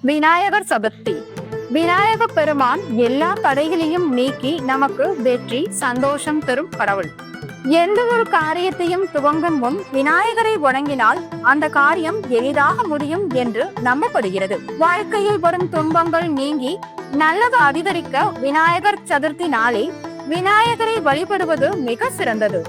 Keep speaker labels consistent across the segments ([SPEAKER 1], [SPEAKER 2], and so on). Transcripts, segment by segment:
[SPEAKER 1] விநாயகர் சதுர்த்தி. விநாயக பெருமான் எல்லா தடைகளையும் நீக்கி நமக்கு வெற்றி சந்தோஷம் தரும் கடவுள். எந்த ஒரு காரியத்தையும் துவங்கும் முன் விநாயகரை வணங்கினால் அந்த காரியம் எளிதாக முடியும் என்று நம்பப்படுகிறது. வாழ்க்கையில் வரும் துன்பங்கள் நீங்கி நல்லது அதிகரிக்க விநாயகர் சதுர்த்தி நாளே விநாயகரை வழிபடுவது மிக சிறந்தது.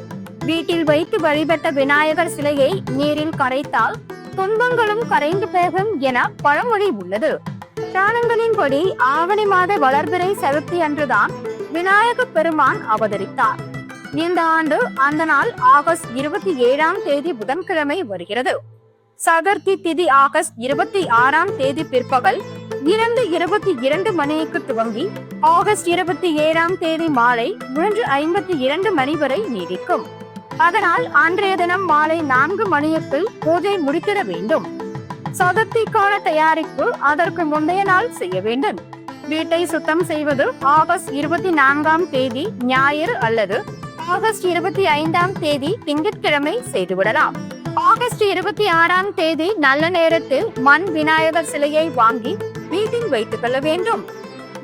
[SPEAKER 1] வீட்டில் வைத்து வழிபட்ட விநாயகர் சிலையை நீரில் கரைத்தால் துன்பங்களும் கரைந்து போகும் என பழமொழி உள்ளது. புராணங்களின்படி ஆவணி மாத வளர்பிறை சதுர்த்தி அன்றுதான் விநாயக பெருமான் அவதரித்தார். இந்த ஆண்டு அந்த நாள் ஆகஸ்ட் 27ஆம் தேதி புதன்கிழமை வருகிறது. சதுர்த்தி திதி ஆகஸ்ட் 26ஆம் தேதி பிற்பகல் 2:22 மணிக்கு துவங்கி ஆகஸ்ட் 27ஆம் தேதி மாலை 3:52 மணி வரை நீடிக்கும். அதனால் அன்றைய தினம் மாலை 4 மணிக்குள் பூஜை முடித்திட வேண்டும். சதுர்த்திக்கான தயாரிப்பு அதற்கு முந்தைய நாள் செய்ய வேண்டும். வீட்டை சுத்தம் செய்வது ஆகஸ்ட் 24ஆம் தேதி ஞாயிறு அல்லது ஆகஸ்ட் 25ஆம் தேதி திங்கட்கிழமை செய்துவிடலாம். ஆகஸ்ட் 26ஆம் தேதி நல்ல நேரத்தில் மண் விநாயகர் சிலையை வாங்கி வீட்டில் வைத்துக் கொள்ள வேண்டும்.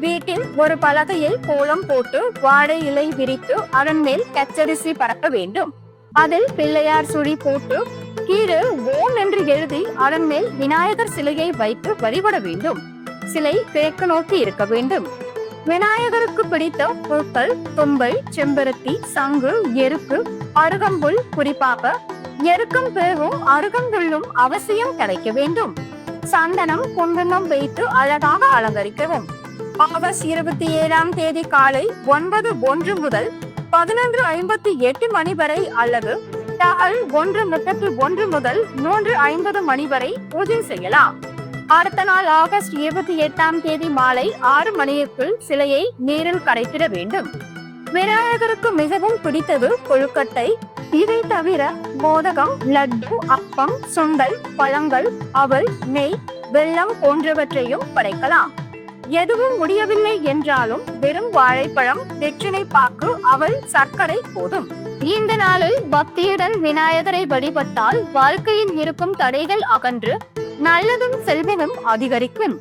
[SPEAKER 1] வீட்டில் ஒரு பலகையில் கோலம் போட்டு வாழை இலை விரித்து அதன் மேல் பச்சரிசி பரப்ப வேண்டும். அதில் பிள்ளையார் சுழி போட்டு கீழே ஓம் என்று எழுதி அதன் மேல் விநாயகர் சிலையை வைத்து வழிபட வேண்டும். சிலை கிழக்கு நோக்கி இருக்க வேண்டும். விநாயகருக்கு பிடித்த பூக்கள் தும்பை, செம்பருத்தி, சங்கு, எருக்கு, அருகம்புல், குறிப்பாக எருக்கும் பேரும் அருகம்புல்லும் அவசியம் கிடைக்க வேண்டும். சந்தனம் குங்குமம் வைத்து அழகாக அலங்கரிக்கவும். ஆகஸ்ட் 27ஆம் தேதி காலை 9:01 முதல் 11:58 மணி வரை அல்லது பகல் 1:31 முதல் 3:50 மணி வரை பூஜை செய்யலாம். அடுத்த நாள் ஆகஸ்ட் 28ஆம் தேதி மாலை 6 மணிக்குள் சிலையை நீரில் கரைத்திட வேண்டும். விநாயகருக்கு மிகவும் பிடித்தது கொழுக்கட்டை. இதை தவிர மோதகம், லட்டு, அப்பம், சுண்டல், பழங்கள், அவல், நெய், வெல்லம் போன்றவற்றையும் படைக்கலாம். எதுவும் முடியவில்லை என்றாலும் வெறும் வாழைப்பழம், வெற்றிலை பாக்கு, அவல், சர்க்கரை போதும். இந்த நாளில் பக்தியுடன் விநாயகரை வழிபட்டால் வாழ்க்கையில் இருக்கும் தடைகள் அகன்று நல்லதும் செல்வமும் அதிகரிக்கும்.